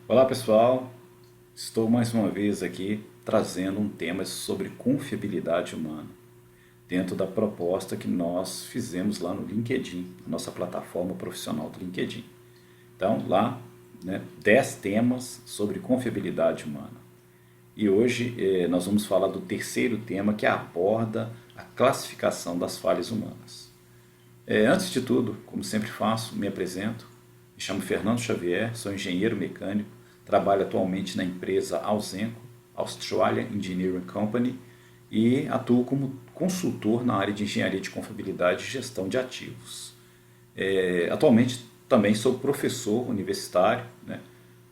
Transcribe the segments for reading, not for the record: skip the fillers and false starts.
Olá pessoal, estou mais uma vez aqui trazendo um tema sobre confiabilidade humana, dentro da proposta que nós fizemos lá no LinkedIn, nossa plataforma profissional do LinkedIn. Então lá, 10 temas sobre confiabilidade humana. E hoje nós vamos falar do terceiro tema que aborda a classificação das falhas humanas. Antes de tudo, como sempre faço, me apresento. Me chamo Fernando Xavier, sou engenheiro mecânico, trabalho atualmente na empresa Ausenco, Australia Engineering Company, e atuo como consultor na área de engenharia de confiabilidade e gestão de ativos. Atualmente também sou professor universitário, né,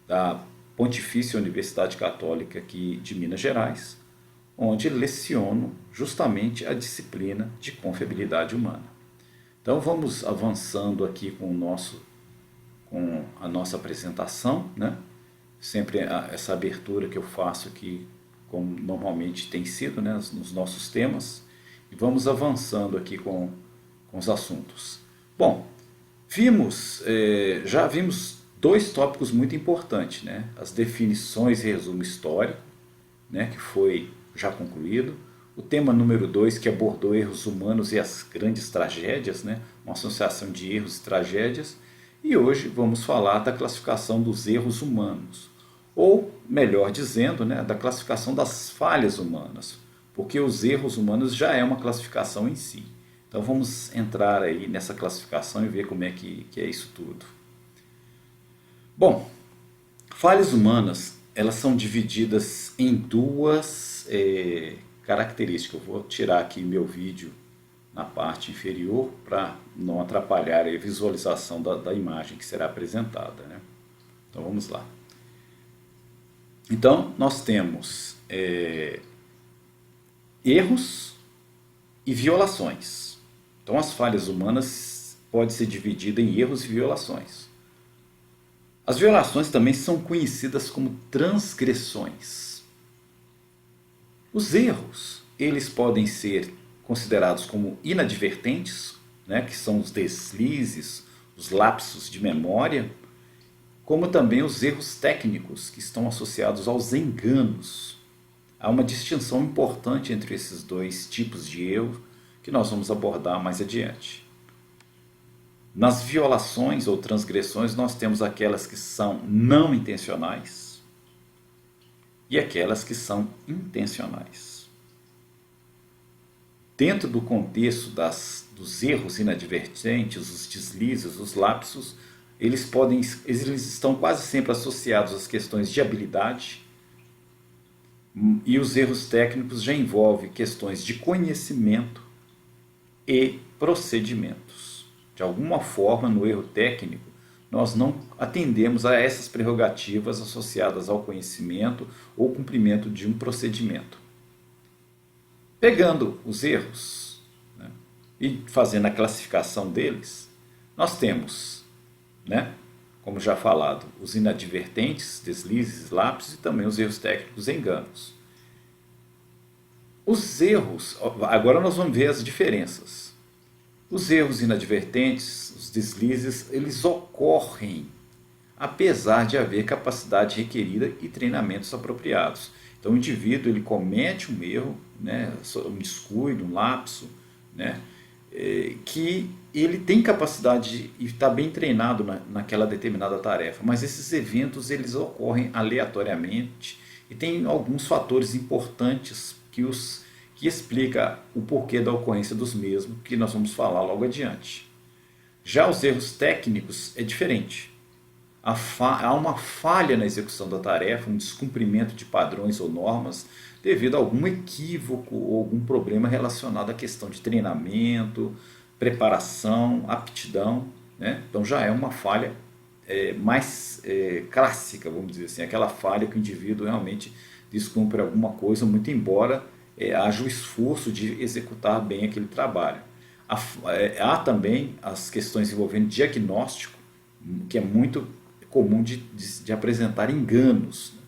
da Pontifícia Universidade Católica aqui de Minas Gerais, onde leciono justamente a disciplina de confiabilidade humana. Então vamos avançando aqui com a nossa apresentação, né? Sempre essa abertura que eu faço aqui, como normalmente tem sido, né, nos nossos temas, e vamos avançando aqui com os assuntos. Bom, já vimos dois tópicos muito importantes, né? As definições e resumo histórico, né, que foi já concluído. O tema número 2, que abordou erros humanos e as grandes tragédias, né, uma associação de erros e tragédias. E hoje vamos falar da classificação dos erros humanos, ou melhor dizendo, né, da classificação das falhas humanas, porque os erros humanos já é uma classificação em si. Então vamos entrar aí nessa classificação e ver como é que é isso tudo. Bom, falhas humanas, elas são divididas em duas características. Eu vou tirar aqui meu vídeo na parte inferior para não atrapalhar a visualização da imagem que será apresentada, né? Então vamos lá. Então nós temos erros e violações. Então as falhas humanas podem ser divididas em erros e violações. As violações também são conhecidas como transgressões. Os erros, eles podem ser considerados como inadvertentes, né, que são os deslizes, os lapsos de memória, como também os erros técnicos, que estão associados aos enganos. Há uma distinção importante entre esses dois tipos de erro que nós vamos abordar mais adiante. Nas violações ou transgressões, nós temos aquelas que são não intencionais e aquelas que são intencionais. Dentro do contexto dos erros inadvertentes, os deslizes, os lapsos, eles estão quase sempre associados às questões de habilidade, e os erros técnicos já envolvem questões de conhecimento e procedimentos. De alguma forma, no erro técnico, nós não atendemos a essas prerrogativas associadas ao conhecimento ou cumprimento de um procedimento. Pegando os erros, né, e fazendo a classificação deles, nós temos, né, como já falado, os inadvertentes, deslizes, lapsos e também os erros técnicos, enganos. Os erros, agora nós vamos ver as diferenças. Os erros inadvertentes, os deslizes, eles ocorrem apesar de haver capacidade requerida e treinamentos apropriados. Então o indivíduo ele comete um erro, né, um descuido, um lapso, né, que ele tem capacidade e está bem treinado naquela determinada tarefa, mas esses eventos eles ocorrem aleatoriamente e tem alguns fatores importantes que explica o porquê da ocorrência dos mesmos, que nós vamos falar logo adiante. Já os erros técnicos é diferente. Há uma falha na execução da tarefa, um descumprimento de padrões ou normas devido a algum equívoco ou algum problema relacionado à questão de treinamento, preparação, aptidão, né? Então já é uma falha mais clássica, vamos dizer assim, aquela falha que o indivíduo realmente descumpre alguma coisa, muito embora haja o esforço de executar bem aquele trabalho. Há também as questões envolvendo diagnóstico, que é muito comum de apresentar enganos, né,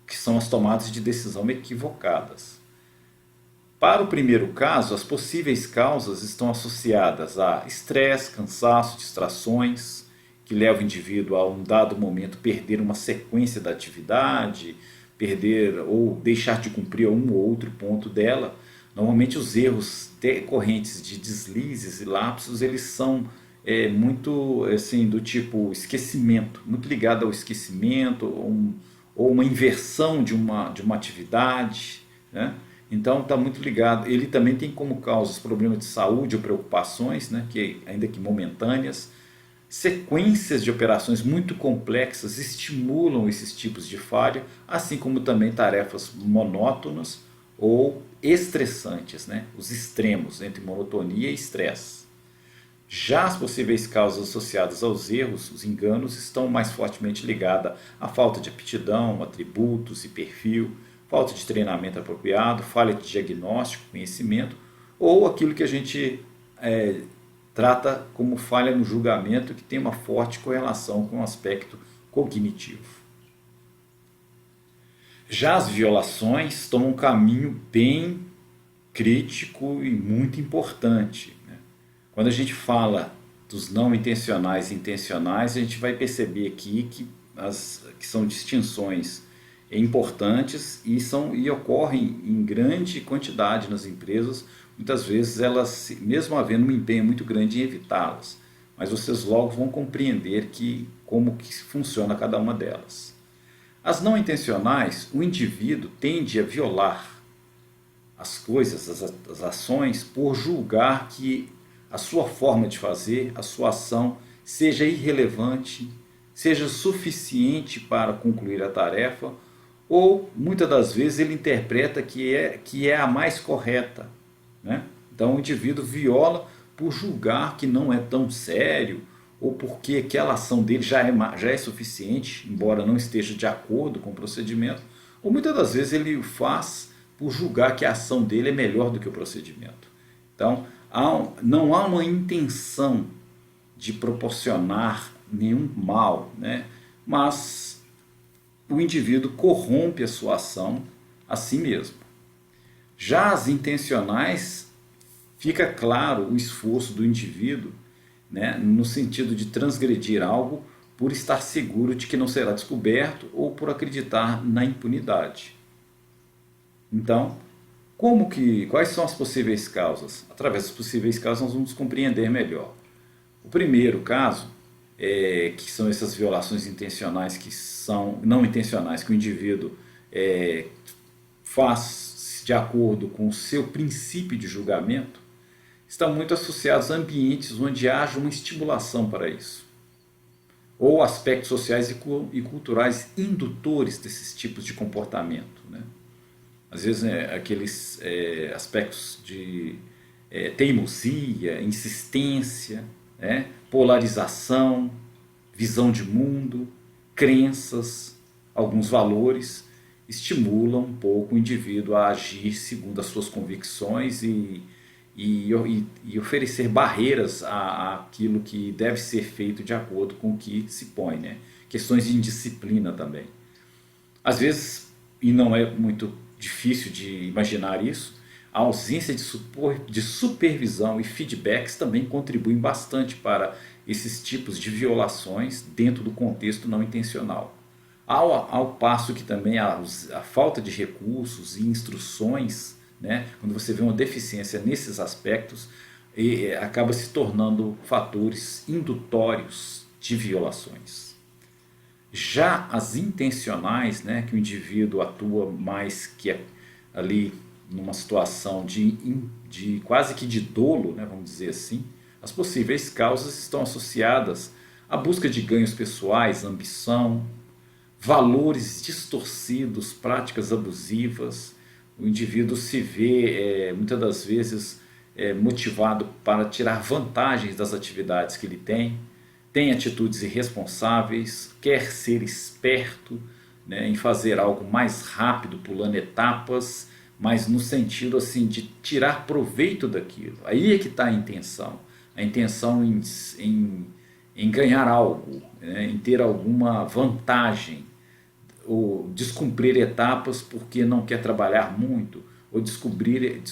que são as tomadas de decisão equivocadas. Para o primeiro caso, as possíveis causas estão associadas a estresse, cansaço, distrações que leva o indivíduo a um dado momento perder uma sequência da atividade, perder ou deixar de cumprir um ou outro ponto dela. Normalmente os erros decorrentes de deslizes e lapsos, eles são muito assim do tipo esquecimento, muito ligado ao esquecimento, ou uma inversão de uma atividade, né? Então está muito ligado. Ele também tem como causa os problemas de saúde ou preocupações, né, que ainda que momentâneas. Sequências de operações muito complexas estimulam esses tipos de falha, assim como também tarefas monótonas ou estressantes, né? Os extremos entre monotonia e estresse. Já as possíveis causas associadas aos erros, os enganos, estão mais fortemente ligadas à falta de aptidão, atributos e perfil, falta de treinamento apropriado, falha de diagnóstico, conhecimento, ou aquilo que a gente trata como falha no julgamento, que tem uma forte correlação com o aspecto cognitivo. Já as violações tomam um caminho bem crítico e muito importante, né? Quando a gente fala dos não intencionais e intencionais, a gente vai perceber aqui que são distinções importantes e ocorrem em grande quantidade nas empresas. Muitas vezes elas, mesmo havendo um empenho muito grande em evitá-las, mas vocês logo vão compreender como que funciona cada uma delas. As não intencionais, o indivíduo tende a violar as coisas, as ações, por julgar que a sua forma de fazer, a sua ação, seja irrelevante, seja suficiente para concluir a tarefa, ou muitas das vezes ele interpreta que é a mais correta, né? Então o indivíduo viola por julgar que não é tão sério, ou porque aquela ação dele já é suficiente, embora não esteja de acordo com o procedimento, ou muitas das vezes ele o faz por julgar que a ação dele é melhor do que o procedimento. Então não há uma intenção de proporcionar nenhum mal, né? Mas o indivíduo corrompe a sua ação a si mesmo. Já as intencionais, fica claro o esforço do indivíduo, né, no sentido de transgredir algo por estar seguro de que não será descoberto ou por acreditar na impunidade. Então, quais são as possíveis causas? Através das possíveis causas nós vamos compreender melhor. O primeiro caso, que são essas violações intencionais, que são não intencionais, que o indivíduo faz de acordo com o seu princípio de julgamento, estão muito associados a ambientes onde haja uma estimulação para isso, ou aspectos sociais e culturais indutores desses tipos de comportamento, né? Às vezes aqueles aspectos de teimosia, insistência, né? Polarização, visão de mundo, crenças, alguns valores, estimulam um pouco o indivíduo a agir segundo as suas convicções e oferecer barreiras àquilo que deve ser feito de acordo com o que se põe, né? Questões de indisciplina também. Às vezes, e não é muito difícil de imaginar isso, a ausência de supervisão e feedbacks também contribuem bastante para esses tipos de violações dentro do contexto não intencional. Ao passo que também a falta de recursos e instruções, né, quando você vê uma deficiência nesses aspectos, acaba se tornando fatores indutórios de violações. Já as intencionais, né, que o indivíduo atua mais que ali numa situação de quase que de dolo, né, vamos dizer assim, as possíveis causas estão associadas à busca de ganhos pessoais, ambição, valores distorcidos, práticas abusivas. O indivíduo se vê muitas das vezes motivado para tirar vantagens das atividades que ele tem atitudes irresponsáveis, quer ser esperto, né, em fazer algo mais rápido, pulando etapas, mas no sentido assim de tirar proveito daquilo. Aí é que está a intenção em ganhar algo, né, em ter alguma vantagem, ou descumprir etapas porque não quer trabalhar muito, ou descumprir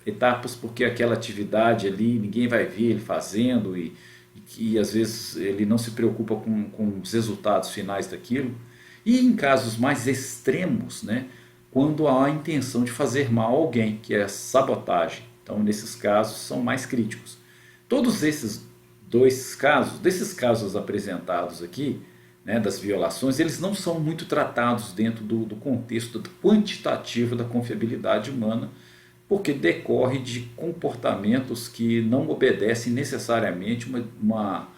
etapas porque aquela atividade ali ninguém vai ver ele fazendo e e que às vezes ele não se preocupa com os resultados finais daquilo. E em casos mais extremos, né, quando há a intenção de fazer mal a alguém, que é a sabotagem. Então, nesses casos, são mais críticos. Todos esses dois casos, desses casos apresentados aqui, né, das violações, eles não são muito tratados dentro do contexto quantitativo da confiabilidade humana, porque decorre de comportamentos que não obedecem necessariamente uma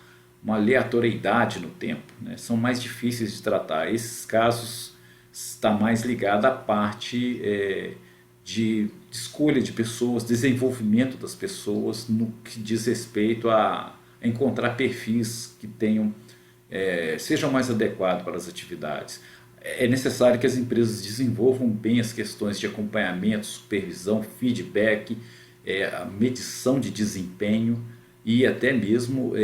aleatoriedade no tempo, né? São mais difíceis de tratar. Esses casos está mais ligado à parte de escolha de pessoas, desenvolvimento das pessoas no que diz respeito a encontrar perfis que tenham sejam mais adequados para as atividades. É necessário que as empresas desenvolvam bem as questões de acompanhamento, supervisão, feedback, a medição de desempenho e até mesmo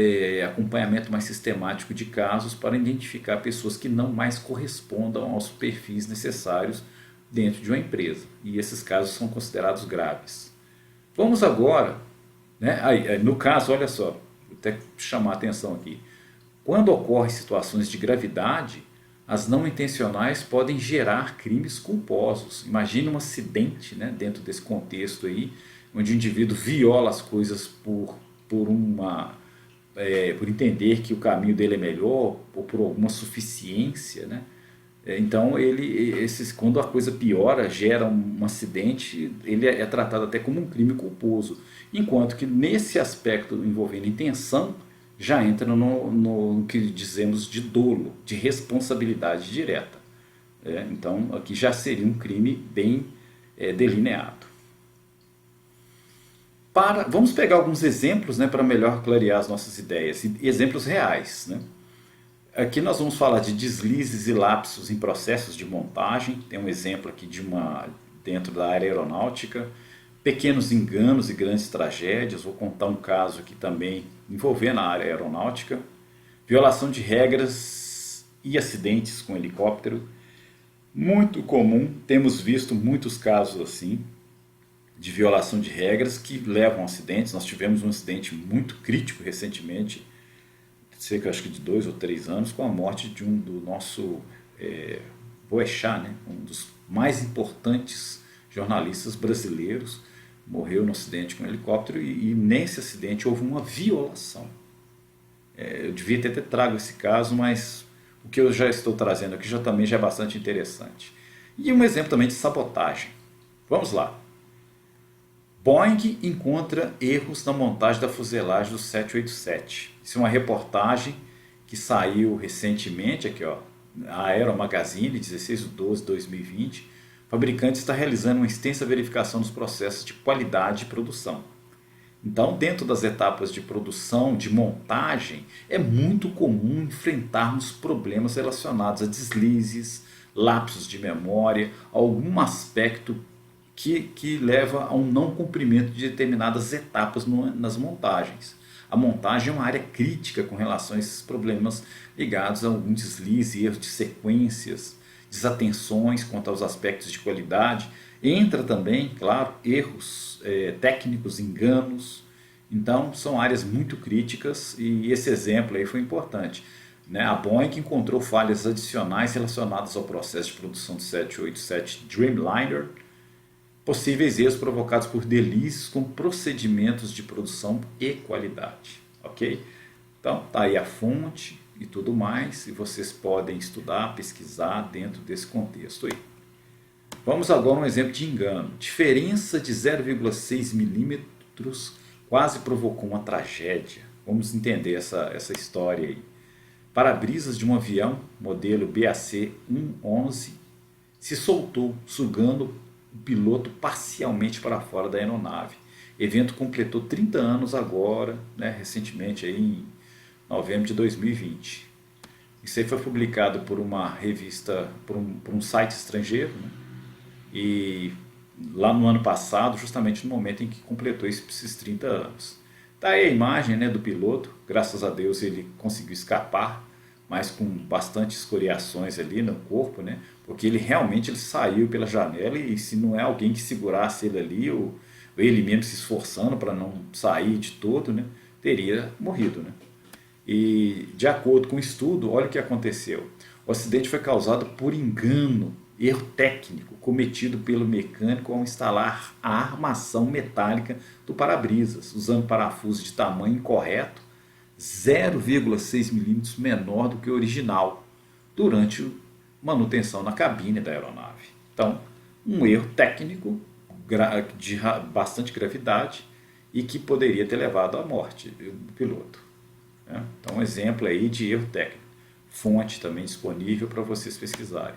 acompanhamento mais sistemático de casos para identificar pessoas que não mais correspondam aos perfis necessários dentro de uma empresa. E esses casos são considerados graves. Vamos agora, né? No caso, olha só, vou até chamar a atenção aqui. Quando ocorrem situações de gravidade, as não intencionais podem gerar crimes culposos. Imagine um acidente, né, dentro desse contexto aí, onde o indivíduo viola as coisas por entender que o caminho dele é melhor ou por alguma suficiência, né? Então, quando a coisa piora, gera um acidente, ele é tratado até como um crime culposo. Enquanto que nesse aspecto envolvendo intenção, já entra no que dizemos de dolo, de responsabilidade direta. Então, aqui já seria um crime bem delineado. Vamos pegar alguns exemplos, né, para melhor clarear as nossas ideias, exemplos reais, né? Aqui nós vamos falar de deslizes e lapsos em processos de montagem. Tem um exemplo aqui dentro da área aeronáutica. Pequenos enganos e grandes tragédias. Vou contar um caso aqui também envolvendo a área aeronáutica. Violação de regras e acidentes com helicóptero. Muito comum, temos visto muitos casos assim, de violação de regras que levam a acidentes. Nós tivemos um acidente muito crítico recentemente, cerca acho que de 2 ou 3 anos, com a morte do nosso Boechat, né? Um dos mais importantes jornalistas brasileiros, morreu no acidente com um helicóptero e nesse acidente houve uma violação. Eu devia ter trago esse caso, mas o que eu já estou trazendo aqui também já é bastante interessante. E um exemplo também de sabotagem. Vamos lá. Boeing encontra erros na montagem da fuselagem do 787. Isso é uma reportagem que saiu recentemente, aqui ó, a Aero Magazine, 16/12/2020. O fabricante está realizando uma extensa verificação dos processos de qualidade de produção. Então, dentro das etapas de produção, de montagem, é muito comum enfrentarmos problemas relacionados a deslizes, lapsos de memória, algum aspecto que leva a um não cumprimento de determinadas etapas nas montagens. A montagem é uma área crítica com relação a esses problemas ligados a algum deslize, erros de sequências, desatenções quanto aos aspectos de qualidade. Entra também, claro, erros técnicos, enganos. Então, são áreas muito críticas e esse exemplo aí foi importante, né? A Boeing encontrou falhas adicionais relacionadas ao processo de produção do 787 Dreamliner, possíveis erros provocados por deslizes com procedimentos de produção e qualidade, ok? Então, tá aí a fonte e tudo mais, e vocês podem estudar, pesquisar dentro desse contexto aí. Vamos agora a um exemplo de engano. Diferença de 0,6 milímetros quase provocou uma tragédia. Vamos entender essa história aí. Para-brisas de um avião, modelo BAC-111, se soltou, sugando o piloto parcialmente para fora da aeronave. O evento completou 30 anos agora, né, recentemente, aí em novembro de 2020. Isso aí foi publicado por uma revista, por um site estrangeiro, né, e lá no ano passado, justamente no momento em que completou esses 30 anos. Tá aí a imagem, né, do piloto, graças a Deus ele conseguiu escapar, mas com bastante escoriações ali no corpo, né? Porque ele realmente saiu pela janela e se não é alguém que segurasse ele ali, ou ele mesmo se esforçando para não sair de todo, né? Teria morrido, né? E, de acordo com o estudo, olha o que aconteceu. O acidente foi causado por engano, erro técnico cometido pelo mecânico ao instalar a armação metálica do para-brisas, usando parafuso de tamanho incorreto, 0,6 milímetros menor do que o original, durante manutenção na cabine da aeronave. Então, um erro técnico de bastante gravidade e que poderia ter levado à morte do piloto. Então, um exemplo aí de erro técnico. Fonte também disponível para vocês pesquisarem.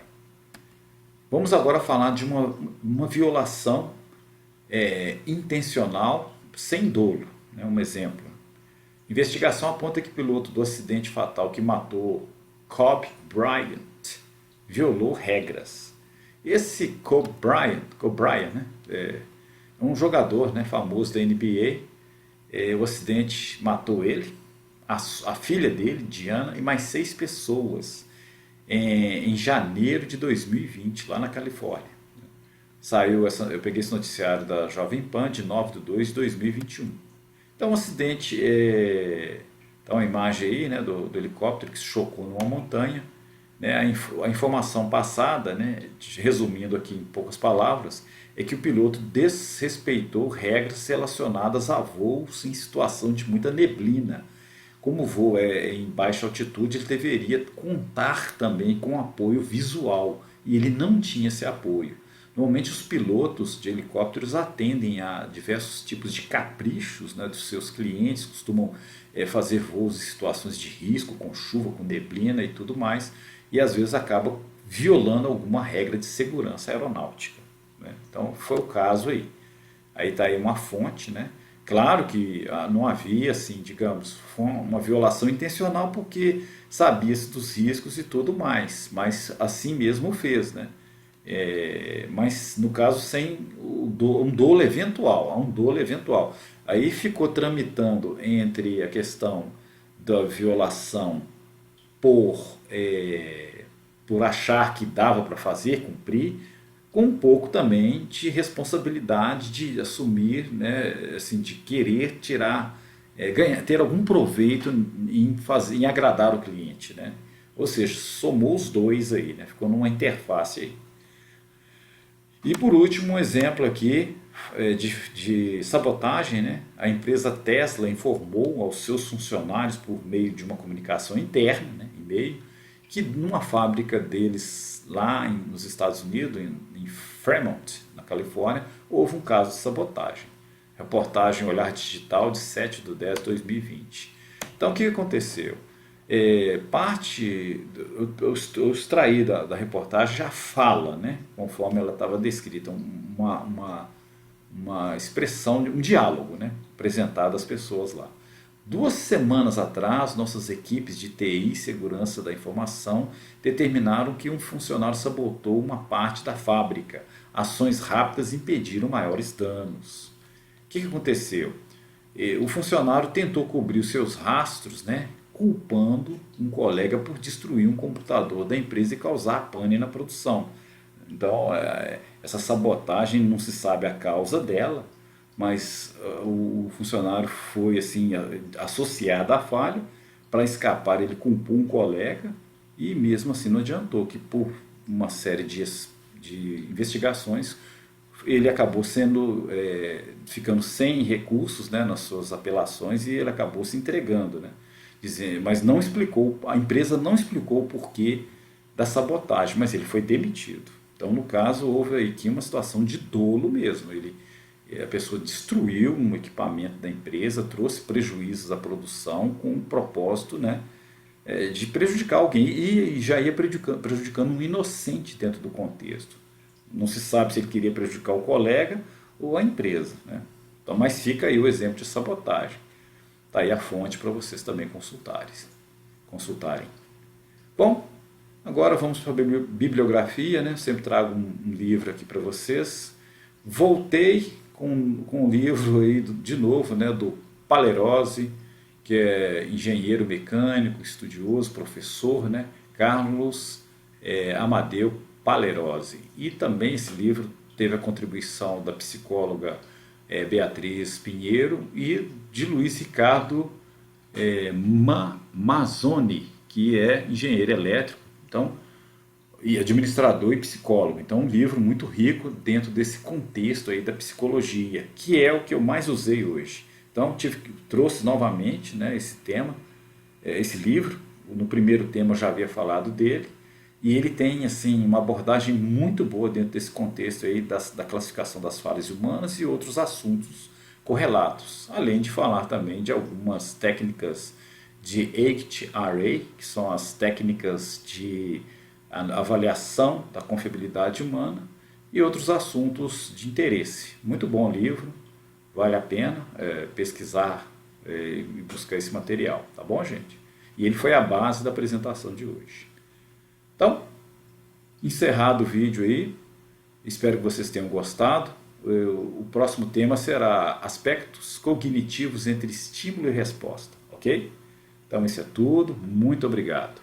Vamos agora falar de uma violação intencional sem dolo. Um exemplo. Investigação aponta que o piloto do acidente fatal que matou Kobe Bryant violou regras. Esse Kobe Bryant, né, é um jogador, né, famoso da NBA. O acidente matou ele, a filha dele, Diana, e mais 6 pessoas em janeiro de 2020, lá na Califórnia. Eu peguei esse noticiário da Jovem Pan de 9/2/2021. Então, um acidente, então a imagem aí, né, do helicóptero que se chocou numa montanha, né, a informação passada, né, resumindo aqui em poucas palavras, é que o piloto desrespeitou regras relacionadas a voos em situação de muita neblina. Como o voo é em baixa altitude, ele deveria contar também com apoio visual, e ele não tinha esse apoio. Normalmente os pilotos de helicópteros atendem a diversos tipos de caprichos, né, dos seus clientes, costumam fazer voos em situações de risco, com chuva, com neblina e tudo mais, e às vezes acabam violando alguma regra de segurança aeronáutica. Né? Então foi o caso aí. Aí está aí uma fonte, né? Claro que não havia, assim, digamos, uma violação intencional porque sabia-se dos riscos e tudo mais, mas assim mesmo fez, né? Mas no caso sem um dolo eventual, Aí ficou tramitando entre a questão da violação por achar que dava para fazer, cumprir, com um pouco também de responsabilidade de assumir, né, assim, de querer tirar, ter algum proveito em agradar o cliente, né? Ou seja, somou os dois aí, né? Ficou numa interface aí. E por último, um exemplo aqui de sabotagem, né? A empresa Tesla informou aos seus funcionários por meio de uma comunicação interna, né, e-mail, que numa fábrica deles lá nos Estados Unidos, em Fremont, na Califórnia, houve um caso de sabotagem. Reportagem Olhar Digital de 7/10/2020. Então o que aconteceu? Eu extraí da reportagem já fala, né, conforme ela estava descrita, uma expressão, um diálogo, né, apresentado às pessoas lá. 2 semanas atrás, nossas equipes de TI e segurança da informação determinaram que um funcionário sabotou uma parte da fábrica. Ações rápidas impediram maiores danos. O que aconteceu? O funcionário tentou cobrir os seus rastros, né, culpando um colega por destruir um computador da empresa e causar pane na produção. Então, essa sabotagem não se sabe a causa dela, mas o funcionário foi assim associado à falha. Para escapar, ele culpou um colega e mesmo assim não adiantou, que por uma série de investigações ele acabou ficando sem recursos, né, nas suas apelações, e ele acabou se entregando, né? Mas não explicou, a empresa não explicou o porquê da sabotagem, mas ele foi demitido. Então, no caso, houve aqui uma situação de dolo mesmo. A pessoa destruiu um equipamento da empresa, trouxe prejuízos à produção com o propósito, né, de prejudicar alguém, e já ia prejudicando um inocente dentro do contexto. Não se sabe se ele queria prejudicar o colega ou a empresa, né? Então, mas fica aí o exemplo de sabotagem. Está aí a fonte para vocês também consultarem. Bom, agora vamos para a bibliografia, né? Eu sempre trago um livro aqui para vocês. Voltei com um livro aí de novo, né, do Palerozzi, que é engenheiro mecânico, estudioso, professor, né, Carlos Amadeu Palerozzi. E também esse livro teve a contribuição da psicóloga Beatriz Pinheiro e de Luiz Ricardo Mazzoni, que é engenheiro elétrico, então, e administrador e psicólogo. Então, um livro muito rico dentro desse contexto aí da psicologia, que é o que eu mais usei hoje. Então, trouxe novamente, né, esse tema, esse livro. No primeiro tema eu já havia falado dele, e ele tem assim uma abordagem muito boa dentro desse contexto aí da classificação das falhas humanas e outros assuntos correlatos, além de falar também de algumas técnicas de ACT-RA, que são as técnicas de avaliação da confiabilidade humana, e outros assuntos de interesse. Muito bom livro, vale a pena pesquisar e buscar esse material, tá bom, gente? E ele foi a base da apresentação de hoje. Então, encerrado o vídeo aí, espero que vocês tenham gostado. O próximo tema será aspectos cognitivos entre estímulo e resposta, ok? Então isso é tudo, muito obrigado.